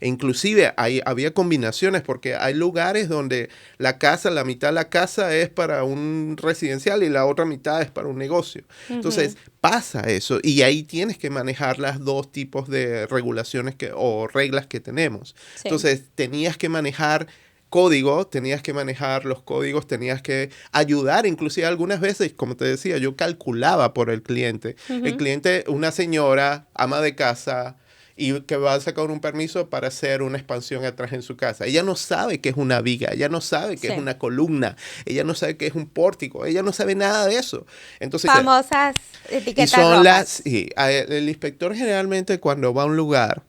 E inclusive había combinaciones porque hay lugares donde la mitad de la casa es para un residencial y la otra mitad es para un negocio. Entonces pasa eso y ahí tienes que manejar las dos tipos de regulaciones o reglas que tenemos. Sí. Entonces tenías que manejar código, tenías que manejar los códigos, tenías que ayudar, inclusive algunas veces, como te decía, yo calculaba por el cliente. El cliente, una señora, ama de casa, y que va a sacar un permiso para hacer una expansión atrás en su casa. Ella no sabe qué es una viga, ella no sabe qué es una columna, ella no sabe qué es un pórtico, ella no sabe nada de eso. Entonces, Famosas y etiquetas son rojas. sí, el inspector generalmente cuando va a un lugar,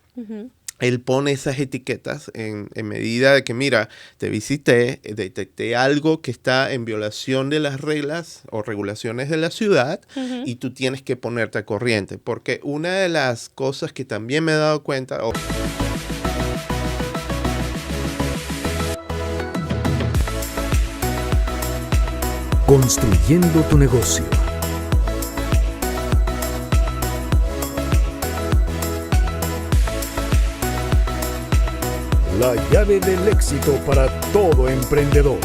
él pone esas etiquetas en medida de que, mira, te visité, detecté algo que está en violación de las reglas o regulaciones de la ciudad y tú tienes que ponerte a corriente. Porque una de las cosas que también me he dado cuenta... Construyendo tu negocio. La llave del éxito para todo emprendedor.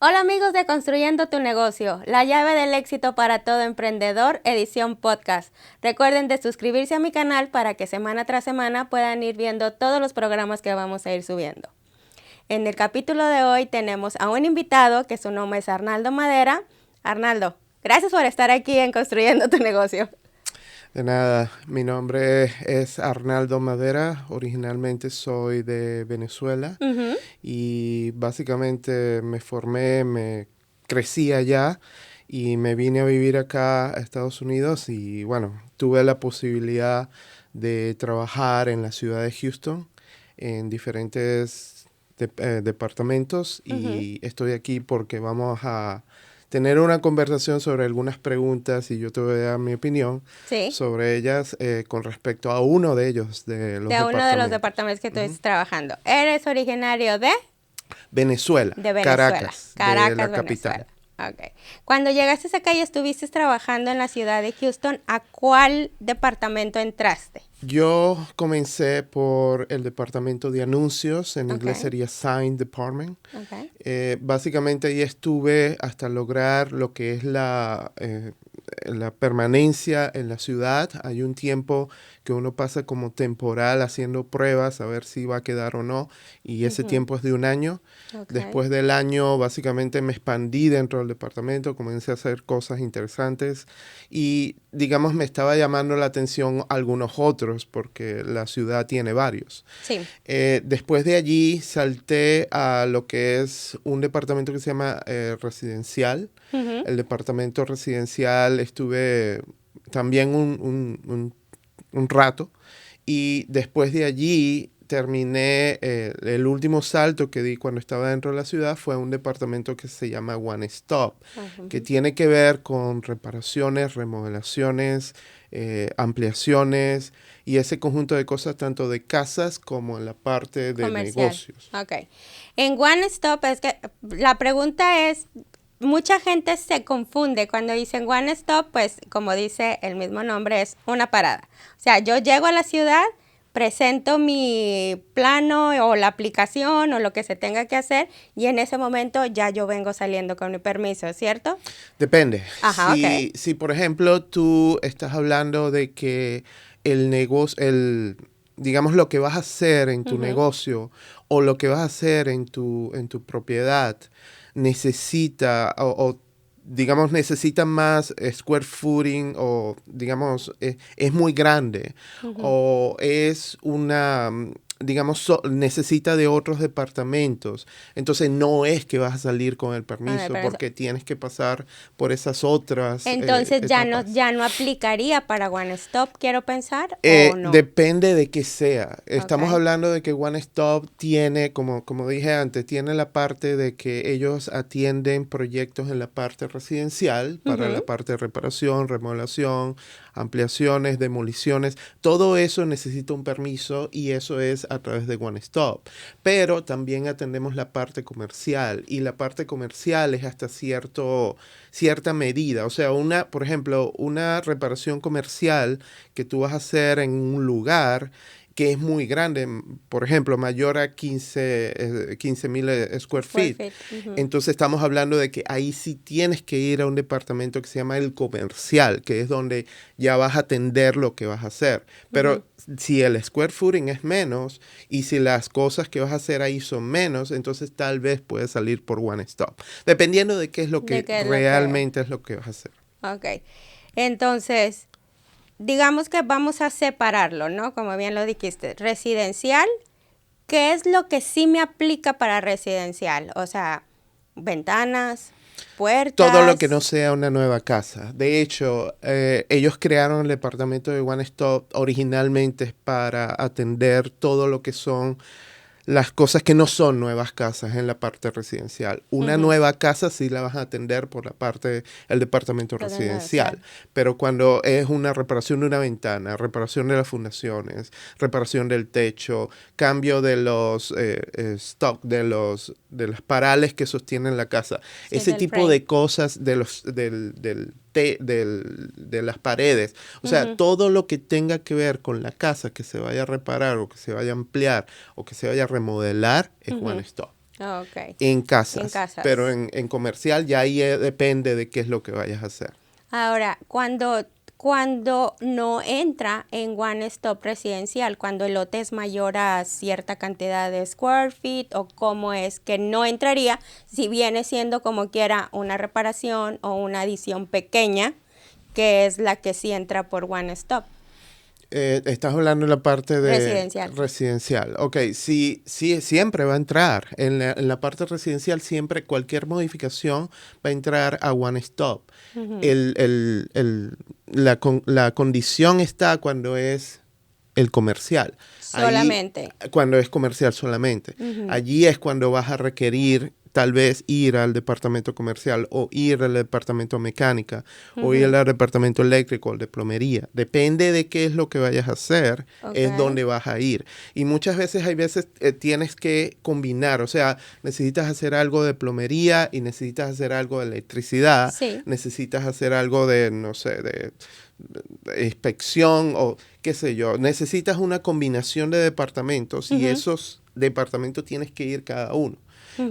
Hola amigos de Construyendo tu negocio, la llave del éxito para todo emprendedor, edición podcast. Recuerden de suscribirse a mi canal para que semana tras semana puedan ir viendo todos los programas que vamos a ir subiendo. En el capítulo de hoy tenemos a un invitado que su nombre es Arnaldo Madera. Arnaldo, gracias por estar aquí en Construyendo tu negocio. De nada, mi nombre es Arnaldo Madera, originalmente soy de Venezuela y básicamente me crecí allá y me vine a vivir acá a Estados Unidos y bueno, tuve la posibilidad de trabajar en la ciudad de Houston en diferentes departamentos y estoy aquí porque vamos a tener una conversación sobre algunas preguntas y yo te voy a dar mi opinión sobre ellas con respecto a uno de ellos, de los departamentos. Uno de los departamentos que tú estás trabajando. ¿Eres originario de? Venezuela. De Venezuela. Caracas, de la Venezuela. capital. Okay. Cuando llegaste acá y estuviste trabajando en la ciudad de Houston, ¿a cuál departamento entraste? Yo comencé por el departamento de anuncios, en inglés sería Sign Department. Básicamente ahí estuve hasta lograr lo que es la permanencia en la ciudad. Hay un tiempo que uno pasa como temporal haciendo pruebas a ver si va a quedar o no, y ese tiempo es de un año. Después del año básicamente me expandí dentro del departamento, comencé a hacer cosas interesantes y digamos me estaba llamando la atención algunos otros porque la ciudad tiene varios. Después de allí salté a lo que es un departamento que se llama residencial. El departamento residencial estuve también un rato y después de allí terminé, el último salto que di cuando estaba dentro de la ciudad fue un departamento que se llama One Stop, que tiene que ver con reparaciones, remodelaciones, ampliaciones y ese conjunto de cosas tanto de casas como en la parte de negocios. En One Stop es que la pregunta es, mucha gente se confunde cuando dicen One Stop, pues como dice el mismo nombre, es una parada. O sea, yo llego a la ciudad, presento mi plano o la aplicación o lo que se tenga que hacer y en ese momento ya yo vengo saliendo con mi permiso, ¿cierto? Depende. Si por ejemplo tú estás hablando de que el negocio, digamos lo que vas a hacer en tu negocio o lo que vas a hacer en tu propiedad necesita digamos necesita más square footing o digamos es muy grande o es una digamos necesita de otros departamentos, entonces no es que vas a salir con el permiso porque tienes que pasar por esas otras entonces ya no aplicaría para One Stop, quiero pensar, ¿o no? Depende de qué sea. Estamos hablando de que One Stop tiene, como dije antes, tiene la parte de que ellos atienden proyectos en la parte residencial, para la parte de reparación, remodelación, ampliaciones, demoliciones, todo eso necesita un permiso y eso es a través de One Stop. Pero también atendemos la parte comercial y la parte comercial es hasta cierta medida. O sea, por ejemplo, una reparación comercial que tú vas a hacer en un lugar que es muy grande, por ejemplo, mayor a 15,000 square feet. Entonces estamos hablando de que ahí sí tienes que ir a un departamento que se llama el comercial, que es donde ya vas a atender lo que vas a hacer. Pero si el square footing es menos y si las cosas que vas a hacer ahí son menos, entonces tal vez puedes salir por One Stop, dependiendo de qué es lo que realmente es lo que vas a hacer. Ok, entonces digamos que vamos a separarlo, ¿no? Como bien lo dijiste, residencial, ¿qué es lo que sí me aplica para residencial? O sea, ventanas, puertas. Todo lo que no sea una nueva casa. De hecho, ellos crearon el departamento de One Stop originalmente para atender todo lo que son las cosas que no son nuevas casas en la parte residencial. Una nueva casa sí la vas a atender por la parte del departamento residencial, pero cuando es una reparación de una ventana, reparación de las fundaciones, reparación del techo, cambio de los stock, de las parales que sostienen la casa, ese tipo de cosas de las paredes, o sea, todo lo que tenga que ver con la casa que se vaya a reparar o que se vaya a ampliar o que se vaya a remodelar es One Stop. Okay. En casas, pero en comercial ya ahí depende de qué es lo que vayas a hacer. Ahora, cuando no entra en One Stop residencial, cuando el lote es mayor a cierta cantidad de square feet, o cómo es que no entraría, si viene siendo como quiera una reparación o una adición pequeña, que es la que sí entra por One Stop. Estás hablando en la parte de residencial. Ok, sí, siempre va a entrar. En la parte residencial siempre cualquier modificación va a entrar a One Stop. La condición está cuando es el comercial. Solamente. Cuando es comercial solamente. Allí es cuando vas a requerir tal vez ir al departamento comercial o ir al departamento mecánica o ir al departamento eléctrico o de plomería. Depende de qué es lo que vayas a hacer, es donde vas a ir. Y muchas veces tienes que combinar, o sea, necesitas hacer algo de plomería y necesitas hacer algo de electricidad, necesitas hacer algo de, no sé, de inspección o qué sé yo. Necesitas una combinación de departamentos y esos departamentos tienes que ir cada uno.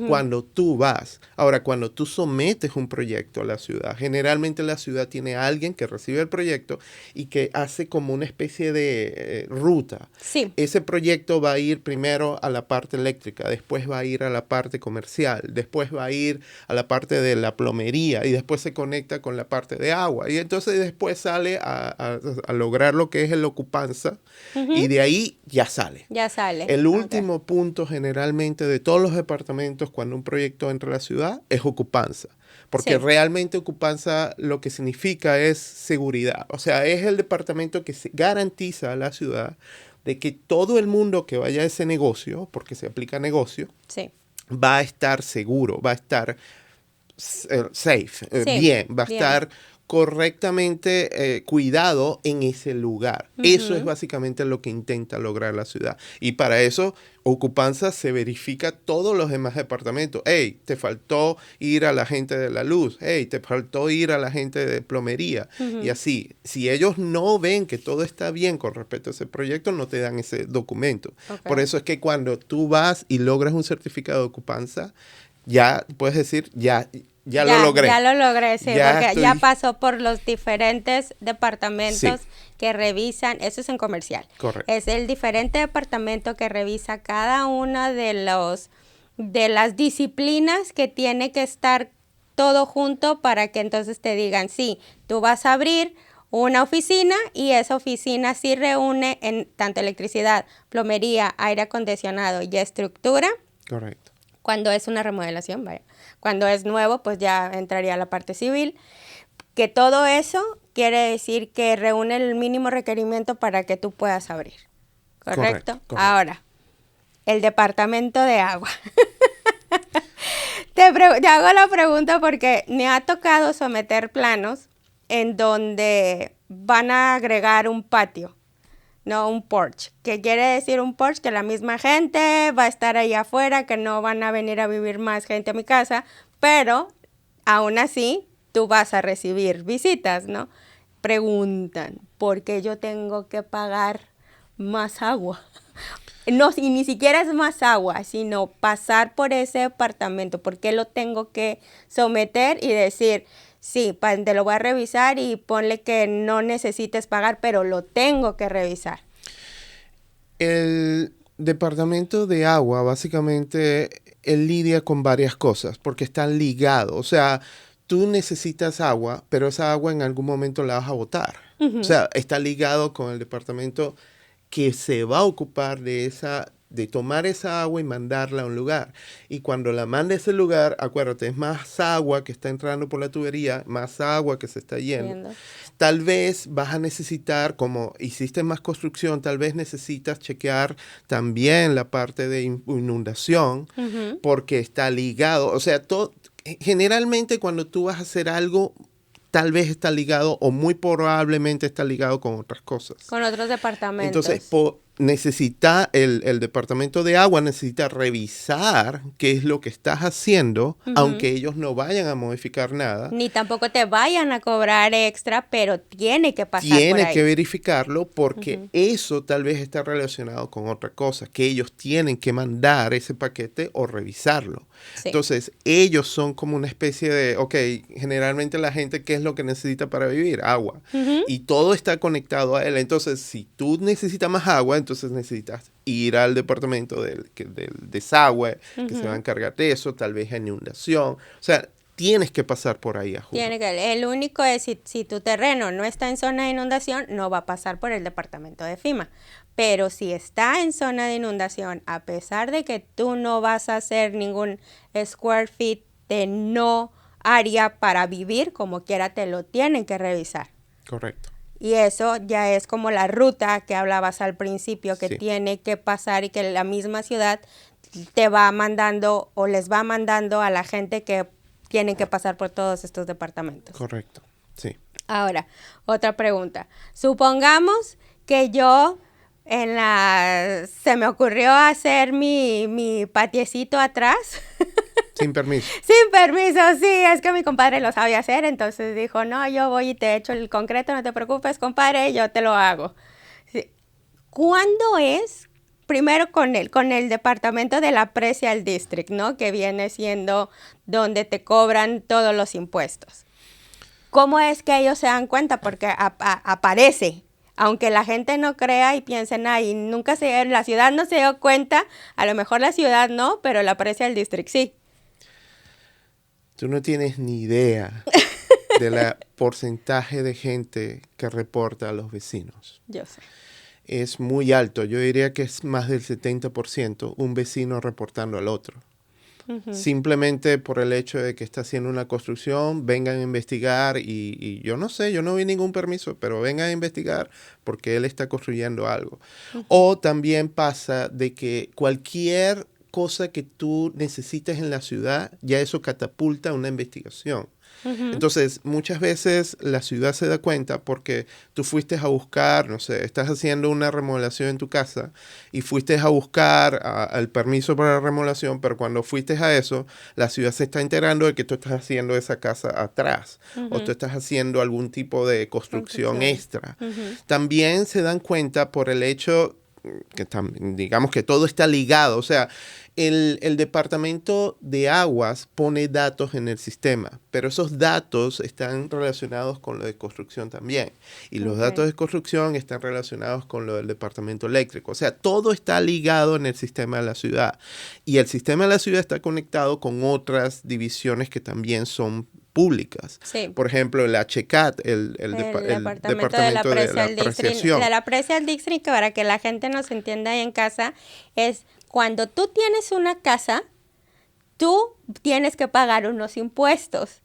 Cuando tú vas. Ahora, cuando tú sometes un proyecto a la ciudad, generalmente la ciudad tiene a alguien que recibe el proyecto y que hace como una especie de ruta. Sí. Ese proyecto va a ir primero a la parte eléctrica, después va a ir a la parte comercial, después va a ir a la parte de la plomería y después se conecta con la parte de agua. Y entonces después sale a lograr lo que es el ocupanza y de ahí ya sale. Ya sale. El último punto generalmente de todos los departamentos cuando un proyecto entra a la ciudad es ocupanza. Porque realmente ocupanza lo que significa es seguridad. O sea, es el departamento que se garantiza a la ciudad de que todo el mundo que vaya a ese negocio, porque se aplica negocio, va a estar seguro, va a estar safe, bien, va a estar correctamente cuidado en ese lugar. Eso es básicamente lo que intenta lograr la ciudad. Y para eso, ocupanza se verifica todos los demás departamentos. Hey, te faltó ir a la gente de la luz. Hey, te faltó ir a la gente de plomería. Y así, si ellos no ven que todo está bien con respecto a ese proyecto, no te dan ese documento. Por eso es que cuando tú vas y logras un certificado de ocupanza, ya puedes decir, ya lo logré. Ya lo logré, sí, porque ya pasó por los diferentes departamentos que revisan, eso es en comercial. Correcto. Es el diferente departamento que revisa cada una de las disciplinas que tiene que estar todo junto para que entonces te digan, sí, tú vas a abrir una oficina y esa oficina sí reúne en tanto electricidad, plomería, aire acondicionado y estructura. Correcto. Cuando es una remodelación, vaya. Cuando es nuevo, pues ya entraría la parte civil. Que todo eso quiere decir que reúne el mínimo requerimiento para que tú puedas abrir. ¿Correcto? Ahora, el departamento de agua. Te hago la pregunta porque me ha tocado someter planos en donde van a agregar un patio. No, un porch. ¿Qué quiere decir un porch? Que la misma gente va a estar ahí afuera, que no van a venir a vivir más gente a mi casa, pero aún así tú vas a recibir visitas, ¿no? Preguntan, ¿por qué yo tengo que pagar más agua. No, y ni siquiera es más agua, sino pasar por ese departamento. ¿Por qué lo tengo que someter y decir, sí, te lo voy a revisar y ponle que no necesites pagar, pero lo tengo que revisar? El departamento de agua, básicamente, él lidia con varias cosas porque están ligados. O sea, tú necesitas agua, pero esa agua en algún momento la vas a botar. O sea, está ligado con el departamento que se va a ocupar de tomar esa agua y mandarla a un lugar. Y cuando la manda a ese lugar, acuérdate, es más agua que está entrando por la tubería, más agua que se está yendo. Tal vez vas a necesitar, como hiciste más construcción, tal vez necesitas chequear también la parte de inundación, porque está ligado. O sea, generalmente cuando tú vas a hacer algo, tal vez está ligado o muy probablemente está ligado con otras cosas. Con otros departamentos. Entonces, necesita el departamento de agua necesita revisar qué es lo que estás haciendo, aunque ellos no vayan a modificar nada. Ni tampoco te vayan a cobrar extra, pero tiene que pasar por ahí. Tiene que verificarlo porque eso tal vez está relacionado con otra cosa, que ellos tienen que mandar ese paquete o revisarlo. Sí. Entonces, ellos son como una especie de, generalmente la gente, ¿qué es lo que necesita para vivir? Agua. Y todo está conectado a él. Entonces, si tú necesitas más agua, entonces necesitas ir al departamento del desagüe, que se va a encargar de eso, tal vez inundación. O sea, tienes que pasar por ahí a jugar. El único es, si tu terreno no está en zona de inundación, no va a pasar por el departamento de FEMA. Pero si está en zona de inundación, a pesar de que tú no vas a hacer ningún square feet de no área para vivir, como quiera te lo tienen que revisar. Correcto. Y eso ya es como la ruta que hablabas al principio, que tiene que pasar y que la misma ciudad te va mandando o les va mandando a la gente que tienen que pasar por todos estos departamentos. Correcto, sí. Ahora, otra pregunta. Supongamos que yo se me ocurrió hacer mi patiecito atrás. Sin permiso. Sin permiso, sí, es que mi compadre lo sabía hacer, entonces dijo, no, yo voy y te echo el concreto, no te preocupes, compadre, yo te lo hago. Sí. ¿Cuándo es? Primero con el departamento del Appraisal District, ¿no? Que viene siendo donde te cobran todos los impuestos. ¿Cómo es que ellos se dan cuenta? Porque aparece. Aunque la gente no crea y piensen, la ciudad no se dio cuenta, a lo mejor la ciudad no, pero el Appraisal District sí. Tú no tienes ni idea del porcentaje de gente que reporta a los vecinos. Yo sé. Es muy alto. Yo diría que es más del 70% un vecino reportando al otro. Simplemente por el hecho de que está haciendo una construcción, vengan a investigar y yo no sé, yo no vi ningún permiso, pero vengan a investigar porque él está construyendo algo. O también pasa de que cualquier cosa que tú necesites en la ciudad, ya eso catapulta una investigación. Entonces, muchas veces la ciudad se da cuenta porque tú fuiste a buscar, no sé, estás haciendo una remodelación en tu casa y fuiste a buscar el permiso para la remodelación, pero cuando fuiste a eso, la ciudad se está enterando de que tú estás haciendo esa casa atrás o tú estás haciendo algún tipo de construcción extra. También se dan cuenta por el hecho que digamos que todo está ligado, o sea, el departamento de aguas pone datos en el sistema, pero esos datos están relacionados con lo de construcción también. Y los datos de construcción están relacionados con lo del departamento eléctrico. O sea, todo está ligado en el sistema de la ciudad. Y el sistema de la ciudad está conectado con otras divisiones que también son públicas. Sí. Por ejemplo, el HCAT, el departamento de la apreciación. La Appraisal District, para que la gente nos entienda ahí en casa, es cuando tú tienes una casa, tú tienes que pagar unos impuestos.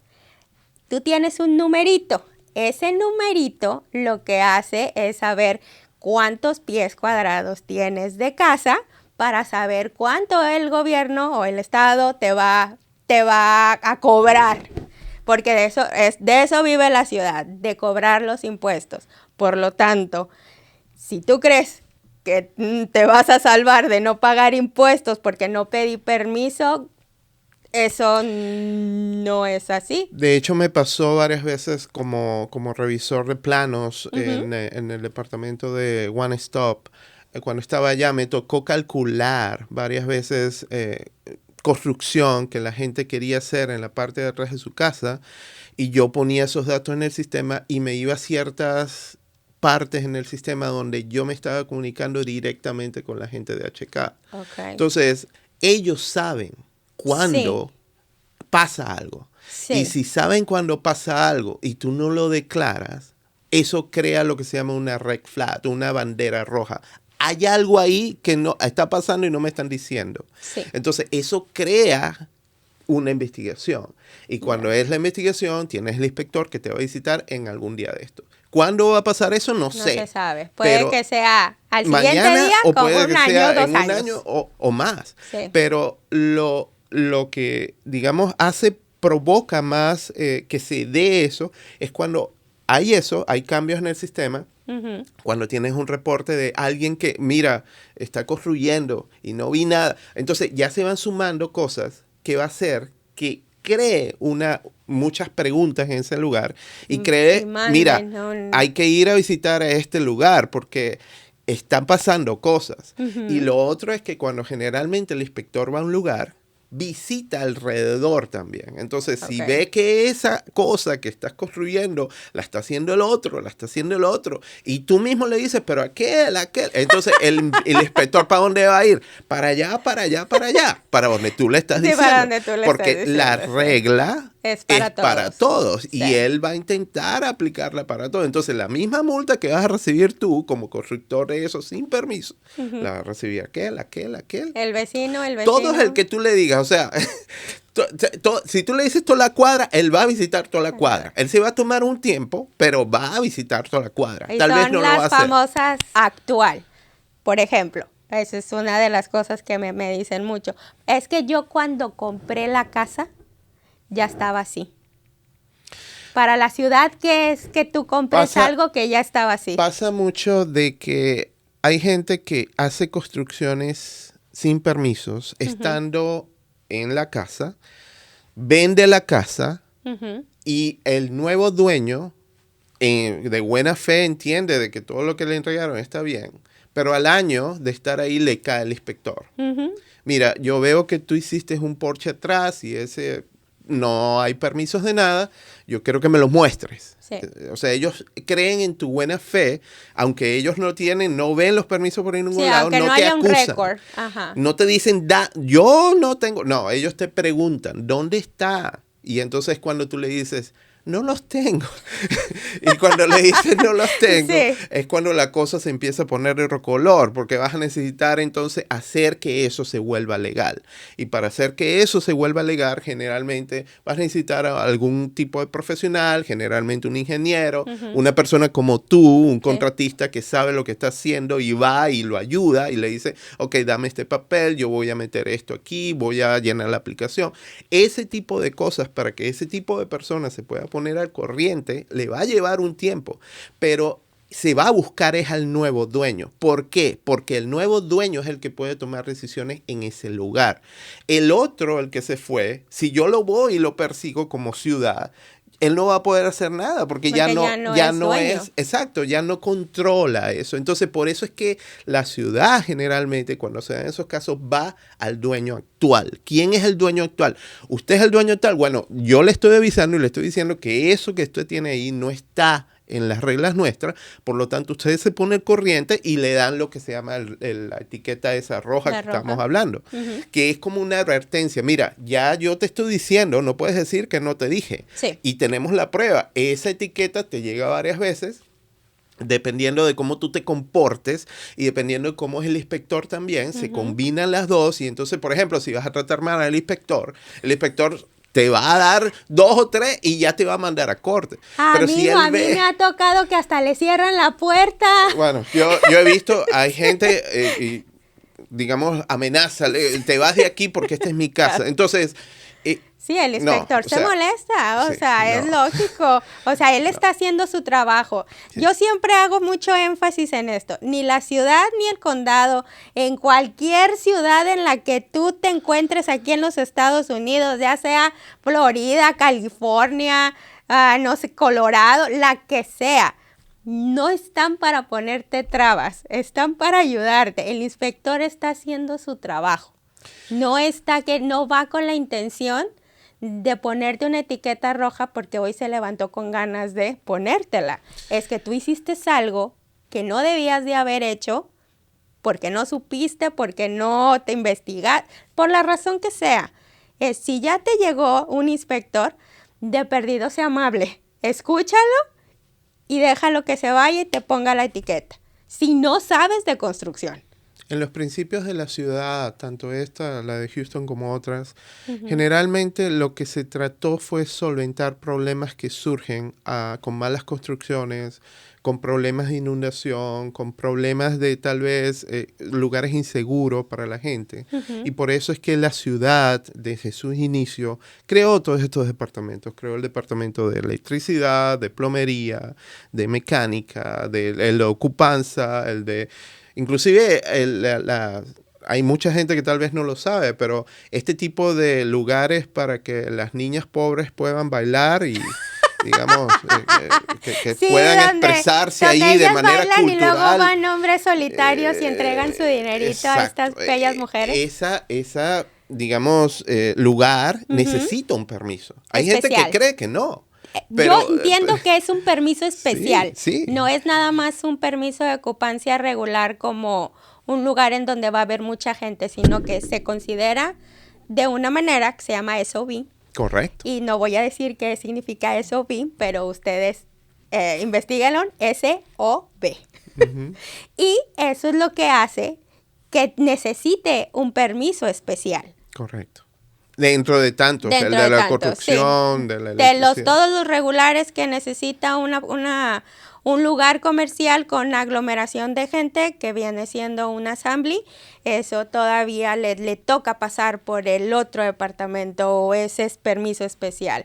Tú tienes un numerito. Ese numerito lo que hace es saber cuántos pies cuadrados tienes de casa para saber cuánto el gobierno o el estado te va a cobrar. Porque de eso vive la ciudad, de cobrar los impuestos. Por lo tanto, si tú crees que te vas a salvar de no pagar impuestos porque no pedí permiso, eso no es así. De hecho, me pasó varias veces como revisor de planos en el departamento de One Stop. cuando estaba allá, me tocó calcular varias veces construcción que la gente quería hacer en la parte de atrás de su casa, y yo ponía esos datos en el sistema y me iba a ciertas partes en el sistema donde yo me estaba comunicando directamente con la gente de HK. Okay. Entonces, ellos saben cuándo pasa algo. Sí. Y si saben cuándo pasa algo y tú no lo declaras, eso crea lo que se llama una red flag, una bandera roja. Hay algo ahí que no está pasando y no me están diciendo. Sí. Entonces, eso crea una investigación. Y cuando es la investigación, tienes el inspector que te va a visitar en algún día de esto. ¿Cuándo va a pasar eso? No sé. No se sabe. Puede que sea al siguiente mañana, día, o como puede que un año, sea 2 en años. un año o más. Sí. Pero lo que, digamos, provoca más que se dé eso, es cuando hay cambios en el sistema. Uh-huh. Cuando tienes un reporte de alguien que, mira, está construyendo y no vi nada. Entonces ya se van sumando cosas que va a hacer que cree muchas preguntas en ese lugar y cree, mira, hay que ir a visitar a este lugar porque están pasando cosas. Uh-huh. Y lo otro es que cuando generalmente el inspector va a un lugar, visita alrededor también. Entonces, si ve que esa cosa que estás construyendo la está haciendo el otro, y tú mismo le dices, pero aquel. Entonces, el inspector, ¿para dónde va a ir? Para allá, para donde tú le estás diciendo. Para donde tú le porque estás diciendo, la regla es para todos. Sí. Y él va a intentar aplicarla para todos. Entonces, la misma multa que vas a recibir tú como constructor de eso sin permiso, la va a recibir aquel. El vecino. Todo es el que tú le digas. O sea, si tú le dices toda la cuadra, él va a visitar toda la cuadra. Él se va a tomar un tiempo, pero va a visitar toda la cuadra. Y Tal vez no lo va a hacer. las famosas actual. Por ejemplo, esa es una de las cosas que me dicen mucho. Es que yo cuando compré la casa, ya estaba así. Para la ciudad, que es que tú compres algo que ya estaba así. Pasa mucho de que hay gente que hace construcciones sin permisos, estando en la casa, vende la casa, y el nuevo dueño, de buena fe, entiende de que todo lo que le entregaron está bien, pero al año de estar ahí le cae el inspector. Mira, yo veo que tú hiciste un porche atrás y ese no hay permisos de nada, yo quiero que me los muestres. Sí. O sea, ellos creen en tu buena fe, aunque ellos no ven los permisos por ningún lado, aunque no no te haya acusan. un récord. Ajá. No te dicen, yo no tengo. No, ellos te preguntan, ¿dónde está? Y entonces cuando tú le dices, no los tengo. Y cuando le dices no los tengo, es cuando la cosa se empieza a poner de otro color, porque vas a necesitar entonces hacer que eso se vuelva legal. Y para hacer que eso se vuelva legal, generalmente vas a necesitar a algún tipo de profesional, generalmente un ingeniero, una persona como tú, un contratista que sabe lo que está haciendo y va y lo ayuda y le dice, ok, dame este papel, yo voy a meter esto aquí, voy a llenar la aplicación. Ese tipo de cosas, para que ese tipo de personas se pueda poner al corriente, le va a llevar un tiempo, pero se va a buscar es al nuevo dueño. ¿Por qué? Porque el nuevo dueño es el que puede tomar decisiones en ese lugar. El otro, el que se fue, si yo lo voy y lo persigo como ciudad, él no va a poder hacer nada porque ya no es, exacto, ya no controla eso. Entonces, por eso es que la ciudad generalmente, cuando se dan esos casos, va al dueño actual. ¿Quién es el dueño actual? ¿Usted es el dueño actual? Bueno, yo le estoy avisando y le estoy diciendo que eso que usted tiene ahí no está en las reglas nuestras, por lo tanto ustedes se ponen corriente y le dan lo que se llama la etiqueta esa roja que estamos hablando, que es como una advertencia. Mira, ya yo te estoy diciendo, no puedes decir que no te dije. Sí. Y tenemos la prueba. Esa etiqueta te llega varias veces, dependiendo de cómo tú te comportes y dependiendo de cómo es el inspector también, se combinan las dos. Y entonces, por ejemplo, si vas a tratar mal al inspector, el inspector te va a dar 2 o 3 y ya te va a mandar a corte. Pero Amigo, si él a mí me ha tocado que hasta le cierran la puerta. Bueno, yo he visto, hay gente, y, digamos, amenaza, te vas de aquí porque esta es mi casa. Entonces... Sí, el inspector se molesta, es lógico. O sea, él está haciendo su trabajo. Sí. Yo siempre hago mucho énfasis en esto. Ni la ciudad ni el condado, en cualquier ciudad en la que tú te encuentres aquí en los Estados Unidos, ya sea Florida, California, no sé, Colorado, la que sea, no están para ponerte trabas, están para ayudarte. El inspector está haciendo su trabajo. No va con la intención de ponerte una etiqueta roja porque hoy se levantó con ganas de ponértela. Es que tú hiciste algo que no debías de haber hecho porque no supiste, porque no te investigaste, por la razón que sea. Si ya te llegó un inspector, de perdido sea amable. Escúchalo y déjalo que se vaya y te ponga la etiqueta. Si no sabes de construcción. En los principios de la ciudad, tanto esta, la de Houston, como otras, generalmente lo que se trató fue solventar problemas que surgen con malas construcciones, con problemas de inundación, con problemas de tal vez lugares inseguros para la gente. Y por eso es que la ciudad, desde sus inicios, creó todos estos departamentos. Creó el departamento de electricidad, de plomería, de mecánica, de ocupanza, el de... Inclusive hay mucha gente que tal vez no lo sabe, pero este tipo de lugares para que las niñas pobres puedan bailar y, digamos, que sí, puedan expresarse ahí de manera cultural. Y luego van hombres solitarios y entregan su dinerito exacto, a estas bellas mujeres. Esa digamos, lugar necesita un permiso. Hay especial. Gente que cree que no. Yo entiendo que es un permiso especial. Sí. No es nada más un permiso de ocupancia regular como un lugar en donde va a haber mucha gente, sino que se considera de una manera que se llama SOB. Correcto. Y no voy a decir qué significa SOB, pero ustedes investíguenlo, SOB. Y eso es lo que hace que necesite un permiso especial. Correcto. Dentro de tantos, el de la construcción, sí. De la electricidad. Todos los regulares que necesita un lugar comercial con aglomeración de gente, que viene siendo un assembly, eso todavía le toca pasar por el otro departamento o ese es permiso especial,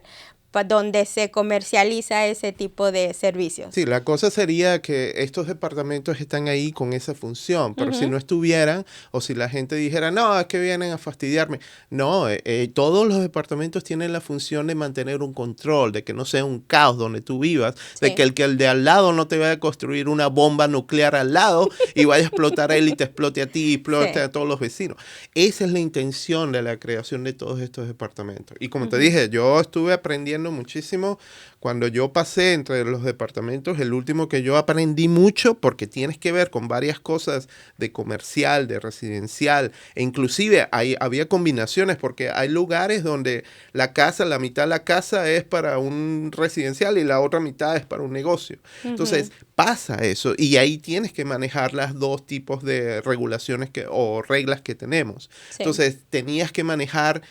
donde se comercializa ese tipo de servicios. Sí, la cosa sería que estos departamentos están ahí con esa función, pero si no estuvieran, o si la gente dijera, no, es que vienen a fastidiarme. No, todos los departamentos tienen la función de mantener un control, de que no sea un caos donde tú vivas, sí. De que el de al lado no te vaya a construir una bomba nuclear al lado y vaya a explotar a él y te explote a ti y explote a todos los vecinos. Esa es la intención de la creación de todos estos departamentos. Y como te dije, yo estuve aprendiendo muchísimo cuando yo pasé entre los departamentos. El último que yo aprendí mucho, porque tienes que ver con varias cosas de comercial, de residencial, e inclusive había combinaciones, porque hay lugares donde la mitad de la casa es para un residencial y la otra mitad es para un negocio. Entonces pasa eso y ahí tienes que manejar las dos tipos de regulaciones o reglas que tenemos. Sí. Entonces tenías que manejar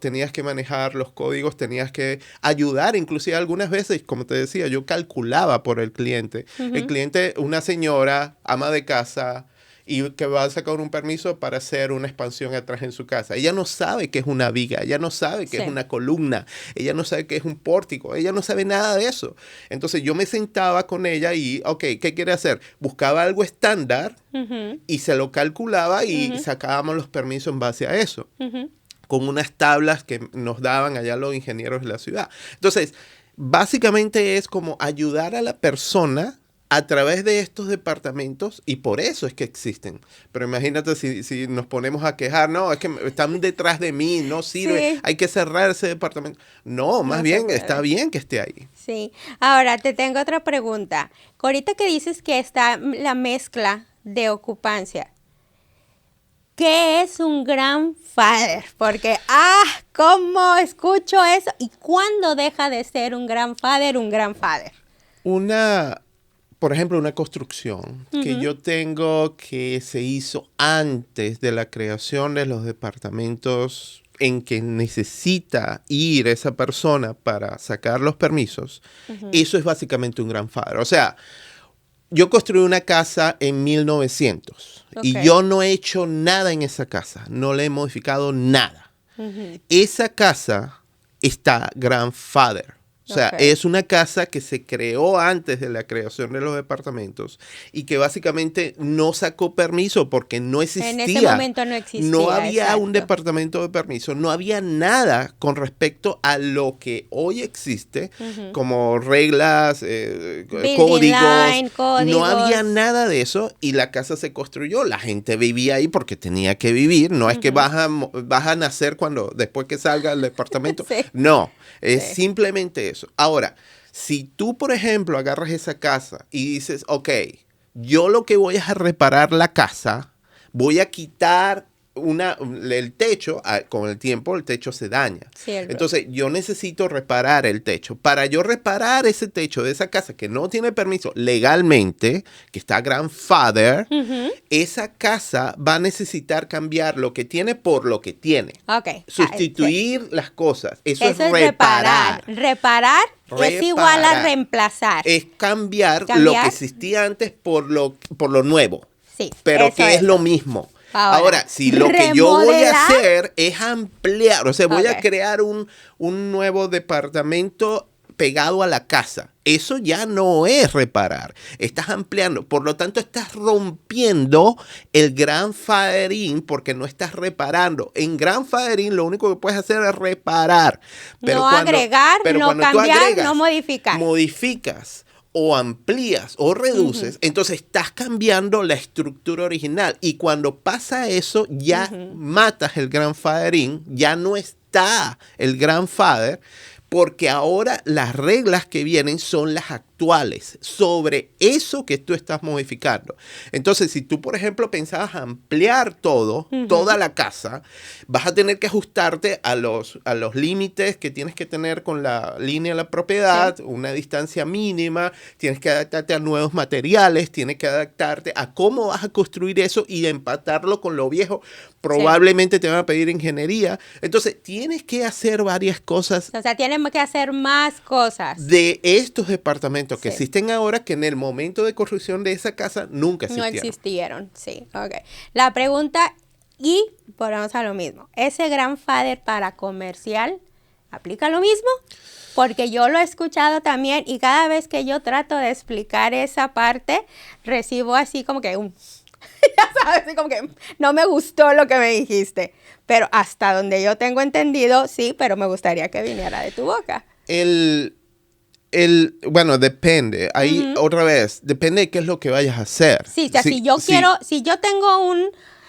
tenías que manejar los códigos, tenías que ayudar, inclusive algunas veces, como te decía, yo calculaba por el cliente. El cliente, una señora, ama de casa, y que va a sacar un permiso para hacer una expansión atrás en su casa. Ella no sabe qué es una viga, ella no sabe qué es una columna, ella no sabe qué es un pórtico, ella no sabe nada de eso. Entonces yo me sentaba con ella y, ¿qué quiere hacer? Buscaba algo estándar y se lo calculaba y sacábamos los permisos en base a eso. Con unas tablas que nos daban allá los ingenieros de la ciudad. Entonces, básicamente es como ayudar a la persona a través de estos departamentos y por eso es que existen. Pero imagínate si nos ponemos a quejar, no, es que están detrás de mí, no sirve, hay que cerrar ese departamento. No, más bien está bien que esté ahí. Sí. Ahora, te tengo otra pregunta. Ahorita que dices que está la mezcla de ocupancia, ¿qué es un grandfather? Porque, ¿cómo escucho eso? ¿Y cuándo deja de ser un grandfather un grandfather? Por ejemplo, una construcción que yo tengo que se hizo antes de la creación de los departamentos en que necesita ir esa persona para sacar los permisos, eso es básicamente un grandfather. O sea, yo construí una casa en 1900 y yo no he hecho nada en esa casa, no le he modificado nada. Esa casa está grandfather. O sea, es una casa que se creó antes de la creación de los departamentos y que básicamente no sacó permiso porque no existía. En ese momento no existía. No había exacto. un departamento de permiso, no había nada con respecto a lo que hoy existe, como reglas, códigos. No había nada de eso y la casa se construyó. La gente vivía ahí porque tenía que vivir. No es que vas a nacer después que salga el departamento. Sí. No, es simplemente eso. Ahora, si tú, por ejemplo, agarras esa casa y dices, ok, yo lo que voy es a reparar la casa, voy a quitar el techo, con el tiempo el techo se daña. Cierto. Entonces yo necesito reparar el techo. Para yo reparar ese techo de esa casa que no tiene permiso legalmente, que está grandfather, esa casa va a necesitar cambiar lo que tiene por lo que tiene. Okay. Sustituir las cosas. Eso es reparar. Reparar es igual a reemplazar. Es cambiar lo que existía antes por lo nuevo. Sí. Pero que es lo mismo. Ahora, si lo que yo voy a hacer es ampliar, o sea, voy a crear un nuevo departamento pegado a la casa, eso ya no es reparar, estás ampliando, por lo tanto estás rompiendo el grandfathering porque no estás reparando. En grandfathering lo único que puedes hacer es reparar. Pero no agregar, no cambiar, no modificar. Modificas o amplías o reduces, entonces estás cambiando la estructura original. Y cuando pasa eso, ya matas el grandfathering, ya no está el grandfather, porque ahora las reglas que vienen son las actuales sobre eso que tú estás modificando. Entonces, si tú, por ejemplo, pensabas ampliar toda la casa, vas a tener que ajustarte a los límites que tienes que tener con la línea de la propiedad, una distancia mínima, tienes que adaptarte a nuevos materiales, tienes que adaptarte a cómo vas a construir eso y empatarlo con lo viejo. Probablemente te van a pedir ingeniería. Entonces, tienes que hacer varias cosas. O sea, tienes que hacer más cosas. De estos departamentos que existen ahora, que en el momento de construcción de esa casa nunca existieron. No existieron, sí. Okay. La pregunta, y volvemos a lo mismo. ¿Ese grandfather para comercial aplica lo mismo? Porque yo lo he escuchado también y cada vez que yo trato de explicar esa parte, recibo así como que ya sabes, así como que no me gustó lo que me dijiste. Pero hasta donde yo tengo entendido, sí, pero me gustaría que viniera de tu boca. Bueno, depende. Ahí, otra vez, depende de qué es lo que vayas a hacer. Sí, o sea, si yo tengo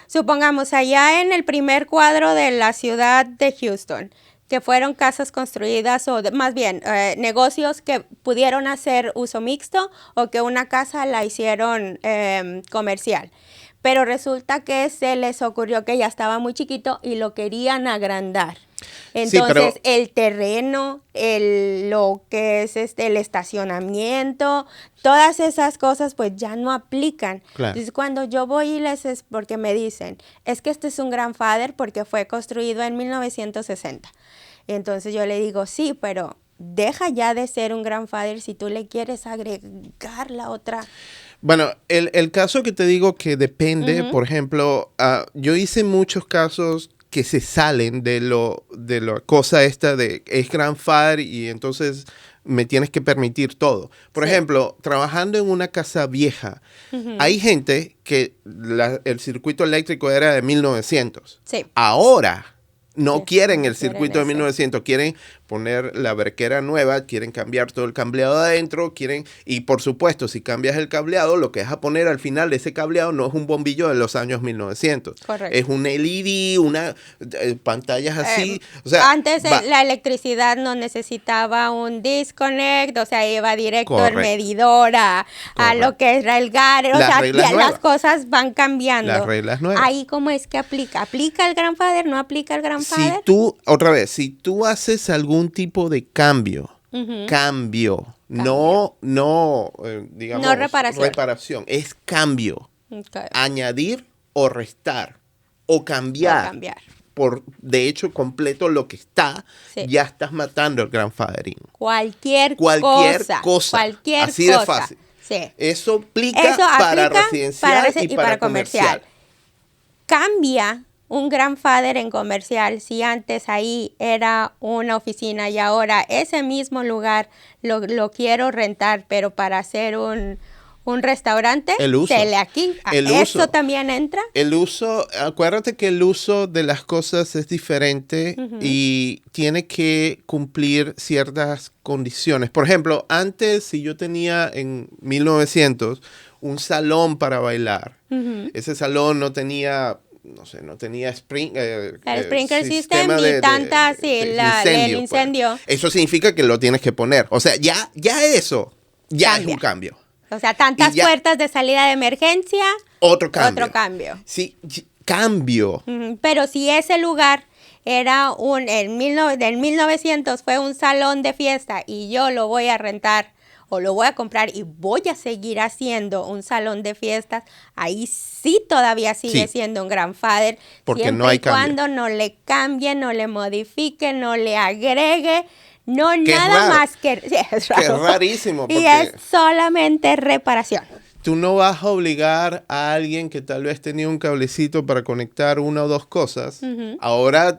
supongamos, allá en el primer cuadro de la ciudad de Houston, que fueron casas construidas o más bien negocios que pudieron hacer uso mixto o que una casa la hicieron comercial. Pero resulta que se les ocurrió que ya estaba muy chiquito y lo querían agrandar. Entonces, el terreno, lo que es el estacionamiento, todas esas cosas pues ya no aplican. Claro. Entonces, cuando yo voy porque me dicen, es que este es un grandfather porque fue construido en 1960. Entonces yo le digo, sí, pero deja ya de ser un grandfather si tú le quieres agregar la otra. Bueno, el caso que te digo que depende, por ejemplo, yo hice muchos casos que se salen de la cosa esta de es grandfather y entonces me tienes que permitir todo. Por ejemplo, trabajando en una casa vieja, hay gente que el circuito eléctrico era de 1900. Sí. Ahora no quieren el circuito de 1900, quieren poner la brequera nueva, quieren cambiar todo el cableado adentro, y por supuesto, si cambias el cableado, lo que vas a poner al final de ese cableado no es un bombillo de los años 1900. Correcto. Es un LED, pantallas así. O sea, antes la electricidad no necesitaba un disconnect, o sea, iba directo el medidor a lo que era el gas. O sea, las cosas van cambiando. Las reglas nuevas. Ahí, ¿cómo es que aplica? ¿Aplica el grandfather? ¿No aplica el grandfather? Si tú haces algún tipo de cambio, no reparación, es cambio. Okay. Añadir o restar o cambiar. De hecho, completo lo que está, ya estás matando el grandfathering. Cualquier cosa. Así de fácil. Sí. Eso aplica para residencial y para comercial. Cambia un grandfather en comercial, si antes ahí era una oficina y ahora ese mismo lugar lo quiero rentar, pero para hacer un restaurante, El uso. ¿Eso también entra? El uso, acuérdate que el uso de las cosas es diferente y tiene que cumplir ciertas condiciones. Por ejemplo, antes, si yo tenía en 1900 un salón para bailar, ese salón no tenía... no sé, no tenía el sprinkler system ni el incendio. Pues. Eso significa que lo tienes que poner. O sea, ya eso es un cambio. O sea, tantas puertas de salida de emergencia. Otro cambio. Otro cambio. Sí, cambio. Pero si ese lugar era del 1900 fue un salón de fiesta y yo lo voy a rentar o lo voy a comprar y voy a seguir haciendo un salón de fiestas, ahí sí todavía sigue siendo un grandfather. Porque no hay cambio. Cuando no le cambie, no le modifique, no le agregue. No, nada más que... Sí, es raro. Que es rarísimo. Y es solamente reparación. Tú no vas a obligar a alguien que tal vez tenía un cablecito para conectar una o dos cosas. Ahora,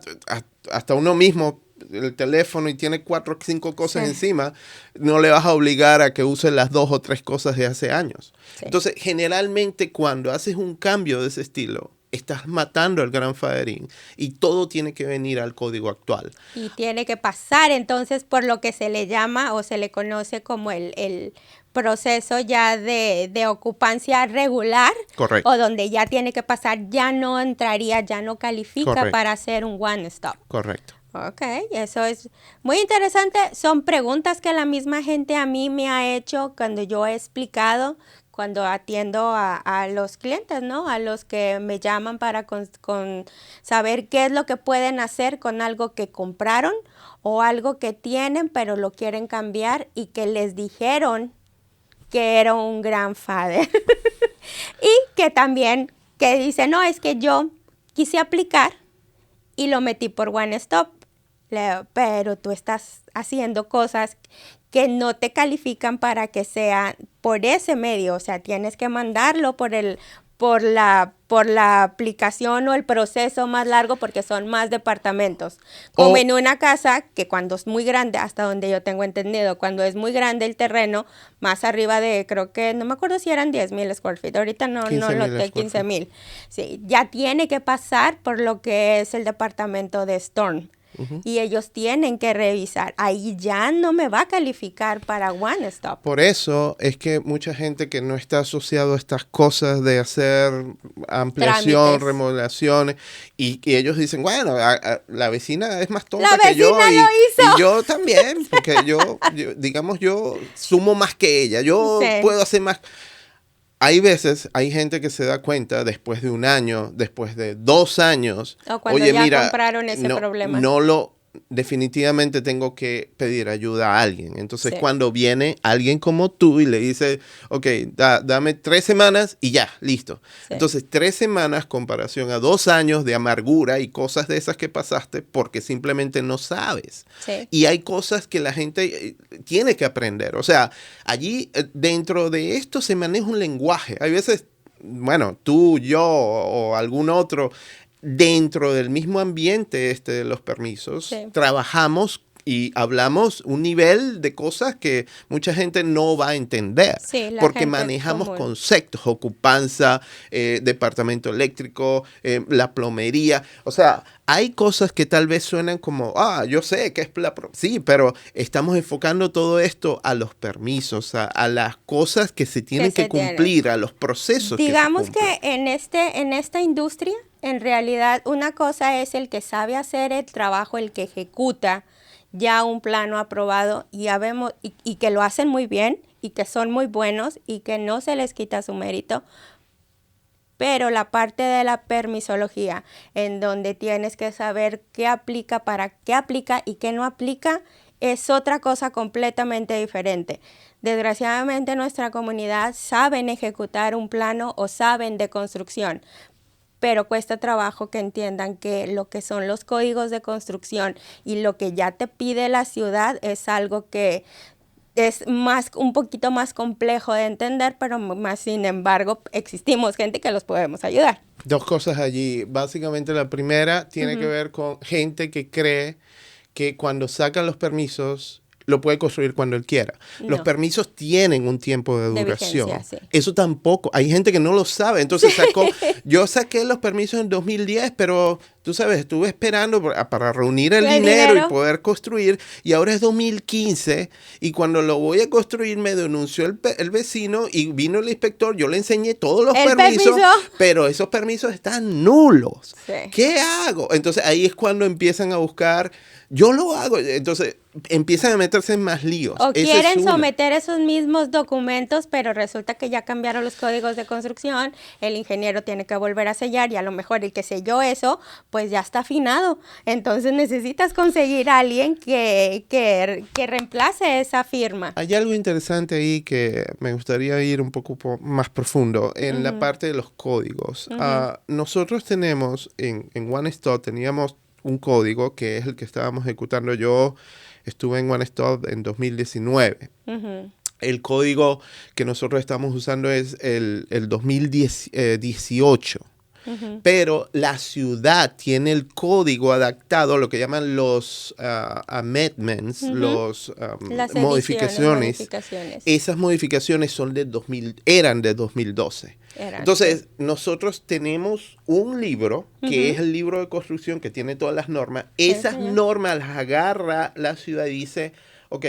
hasta uno mismo, el teléfono y tiene 4 o 5 cosas encima, no le vas a obligar a que use las 2 o 3 cosas de hace años. Sí. Entonces, generalmente, cuando haces un cambio de ese estilo, estás matando al grandfathering y todo tiene que venir al código actual. Y tiene que pasar entonces por lo que se le llama o se le conoce como el proceso ya de ocupancia regular. Correcto. O donde ya tiene que pasar, ya no entraría, ya no califica para hacer un one stop. Correcto. Ok, eso es muy interesante. Son preguntas que la misma gente a mí me ha hecho cuando yo he explicado, cuando atiendo a los clientes, ¿no? A los que me llaman para saber qué es lo que pueden hacer con algo que compraron o algo que tienen, pero lo quieren cambiar y que les dijeron que era un grandfather. Y que también, que dice, no, es que yo quise aplicar y lo metí por One Stop. Pero tú estás haciendo cosas que no te califican para que sea por ese medio, o sea, tienes que mandarlo por la aplicación o el proceso más largo porque son más departamentos. Como en una casa que cuando es muy grande, hasta donde yo tengo entendido, cuando es muy grande el terreno, más arriba de, creo que, no me acuerdo si eran 10,000 square feet, ahorita no lo tengo, 15,000. Sí, ya tiene que pasar por lo que es el departamento de Storm. Y ellos tienen que revisar. Ahí ya no me va a calificar para One Stop. Por eso es que mucha gente que no está asociado a estas cosas de hacer ampliación, remodelaciones, y ellos dicen, bueno, la vecina es más tonta que yo. Y yo también, porque yo sumo más que ella. Yo puedo hacer más. Hay veces, hay gente que se da cuenta después de 1 año, después de 2 años. O cuando compraron ese problema. Definitivamente tengo que pedir ayuda a alguien. Entonces, cuando viene alguien como tú y le dice, ok, dame 3 semanas y ya, listo. Sí. Entonces, 3 semanas comparación a 2 años de amargura y cosas de esas que pasaste porque simplemente no sabes. Sí. Y hay cosas que la gente tiene que aprender. O sea, allí dentro de esto se maneja un lenguaje. Hay veces, bueno, tú, yo o algún otro, dentro del mismo ambiente de los permisos, trabajamos y hablamos un nivel de cosas que mucha gente no va a entender, porque manejamos conceptos, ocupancia, departamento eléctrico, la plomería, o sea, hay cosas que tal vez suenan como, yo sé que es sí, pero estamos enfocando todo esto a los permisos, a las cosas que se tienen que cumplir, a los procesos. Digamos que en esta industria, en realidad, una cosa es el que sabe hacer el trabajo, el que ejecuta ya un plano aprobado y que lo hacen muy bien y que son muy buenos y que no se les quita su mérito. Pero la parte de la permisología, en donde tienes que saber qué aplica, para qué aplica y qué no aplica, es otra cosa completamente diferente. Desgraciadamente, nuestra comunidad saben ejecutar un plano o saben de construcción, pero cuesta trabajo que entiendan que lo que son los códigos de construcción y lo que ya te pide la ciudad es algo que es un poquito más complejo de entender, pero más sin embargo existimos gente que los podemos ayudar. Dos cosas allí. Básicamente la primera tiene que ver con gente que cree que cuando sacan los permisos lo puede construir cuando él quiera. No. Los permisos tienen un tiempo de duración. Vigencia, sí. Eso tampoco. Hay gente que no lo sabe. Entonces yo saqué los permisos en 2010, pero tú sabes, estuve esperando para reunir el dinero y poder construir. Y ahora es 2015 y cuando lo voy a construir me denunció el vecino y vino el inspector. Yo le enseñé todos los permisos, pero esos permisos están nulos. Sí. ¿Qué hago? Entonces ahí es cuando empiezan a buscar. Yo lo hago. Entonces empiezan a meterse en más líos. O quieren someter esos mismos documentos, pero resulta que ya cambiaron los códigos de construcción, el ingeniero tiene que volver a sellar y a lo mejor el que selló eso, pues ya está afinado. Entonces necesitas conseguir a alguien que reemplace esa firma. Hay algo interesante ahí que me gustaría ir un poco más profundo en la parte de los códigos. Nosotros tenemos en One Stop teníamos un código que es el que estábamos ejecutando. Yo estuve en One Stop en 2019. El código que nosotros estamos usando es el 2018. Pero la ciudad tiene el código adaptado, lo que llaman los amendments, las modificaciones. Esas modificaciones eran de 2012. Entonces, nosotros tenemos un libro, que es el libro de construcción, que tiene todas las normas. Esas normas las agarra la ciudad y dice, ok,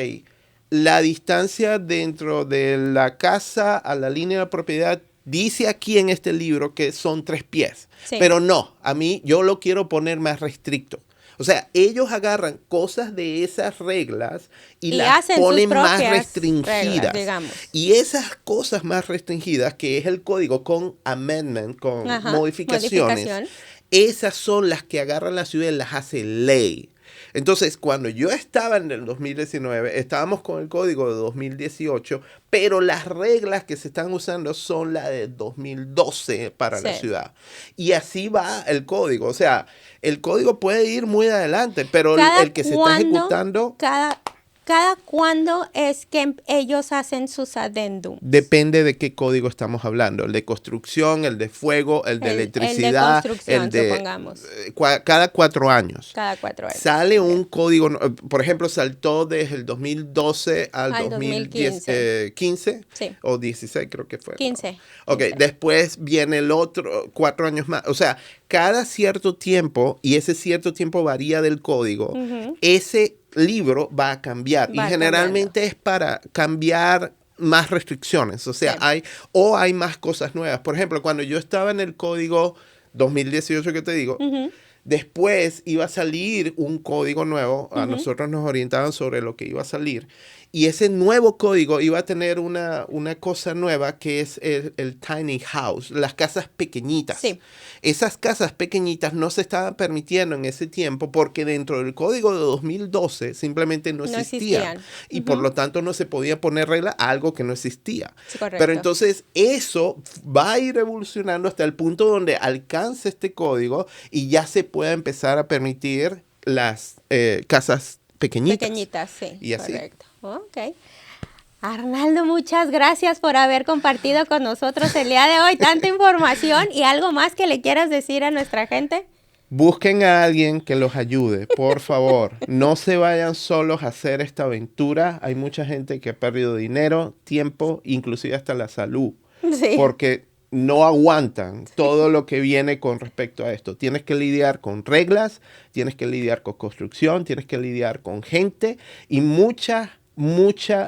la distancia dentro de la casa a la línea de la propiedad dice aquí en este libro que son 3 pies. Sí. Pero no, yo lo quiero poner más restricto. O sea, ellos agarran cosas de esas reglas y las ponen más restringidas. Reglas, y esas cosas más restringidas, que es el código con amendment, con modificaciones, esas son las que agarran la ciudad y las hace ley. Entonces, cuando yo estaba en el 2019, estábamos con el código de 2018, pero las reglas que se están usando son las de 2012 para la ciudad. Y así va el código. O sea, el código puede ir muy adelante, pero el que se está ejecutando... ¿Cada cuándo es que ellos hacen sus adendums? Depende de qué código estamos hablando. El de construcción, el de fuego, el de electricidad. El de construcción, supongamos. Cada 4 años. Cada 4 años. Sale un código, por ejemplo, saltó desde el 2012 al 2015. Sí. O 16 creo que fue. 15. Ok, 15. Después viene el otro 4 años más. O sea, cada cierto tiempo, y ese cierto tiempo varía del código, ese libro va a cambiar. Y generalmente es para cambiar más restricciones. O sea, hay más cosas nuevas. Por ejemplo, cuando yo estaba en el código 2018 que te digo, después iba a salir un código nuevo. A nosotros nos orientaban sobre lo que iba a salir. Y ese nuevo código iba a tener una cosa nueva que es el tiny house, las casas pequeñitas. Sí. Esas casas pequeñitas no se estaban permitiendo en ese tiempo porque dentro del código de 2012 simplemente no existían. Y por lo tanto no se podía poner regla a algo que no existía. Sí, pero entonces eso va a ir evolucionando hasta el punto donde alcance este código y ya se pueda empezar a permitir las casas pequeñitas, sí. Y así. Correcto. Ok. Arnaldo, muchas gracias por haber compartido con nosotros el día de hoy tanta información y algo más que le quieras decir a nuestra gente. Busquen a alguien que los ayude, por favor. No se vayan solos a hacer esta aventura. Hay mucha gente que ha perdido dinero, tiempo, inclusive hasta la salud. Sí. Porque no aguantan todo lo que viene con respecto a esto. Tienes que lidiar con reglas, tienes que lidiar con construcción, tienes que lidiar con gente y mucha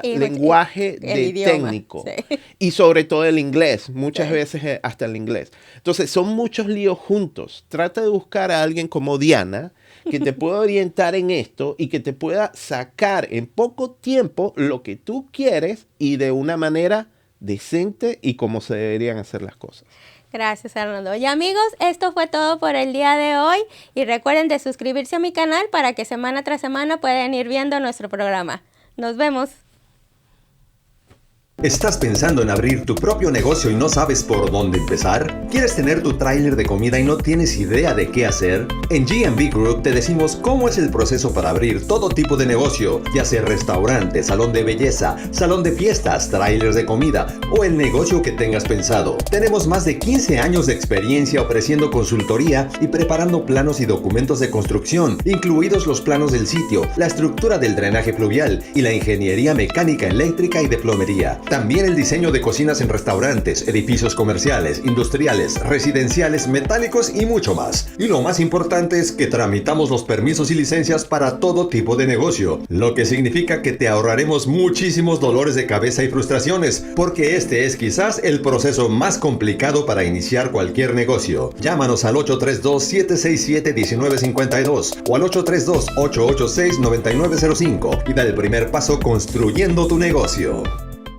lenguaje técnico. Sí. Y sobre todo el inglés, muchas veces hasta el inglés. Entonces, son muchos líos juntos. Trata de buscar a alguien como Diana que te pueda orientar en esto y que te pueda sacar en poco tiempo lo que tú quieres y de una manera decente y como se deberían hacer las cosas. Gracias, Arnaldo. Y amigos, esto fue todo por el día de hoy. Y recuerden de suscribirse a mi canal para que semana tras semana puedan ir viendo nuestro programa. Nos vemos. ¿Estás pensando en abrir tu propio negocio y no sabes por dónde empezar? ¿Quieres tener tu tráiler de comida y no tienes idea de qué hacer? En G&B Group te decimos cómo es el proceso para abrir todo tipo de negocio, ya sea restaurante, salón de belleza, salón de fiestas, tráiler de comida o el negocio que tengas pensado. Tenemos más de 15 años de experiencia ofreciendo consultoría y preparando planos y documentos de construcción, incluidos los planos del sitio, la estructura del drenaje pluvial y la ingeniería mecánica, eléctrica y de plomería. También el diseño de cocinas en restaurantes, edificios comerciales, industriales, residenciales, metálicos y mucho más. Y lo más importante es que tramitamos los permisos y licencias para todo tipo de negocio, lo que significa que te ahorraremos muchísimos dolores de cabeza y frustraciones, porque este es quizás el proceso más complicado para iniciar cualquier negocio. Llámanos al 832-767-1952 o al 832-886-9905 y da el primer paso construyendo tu negocio.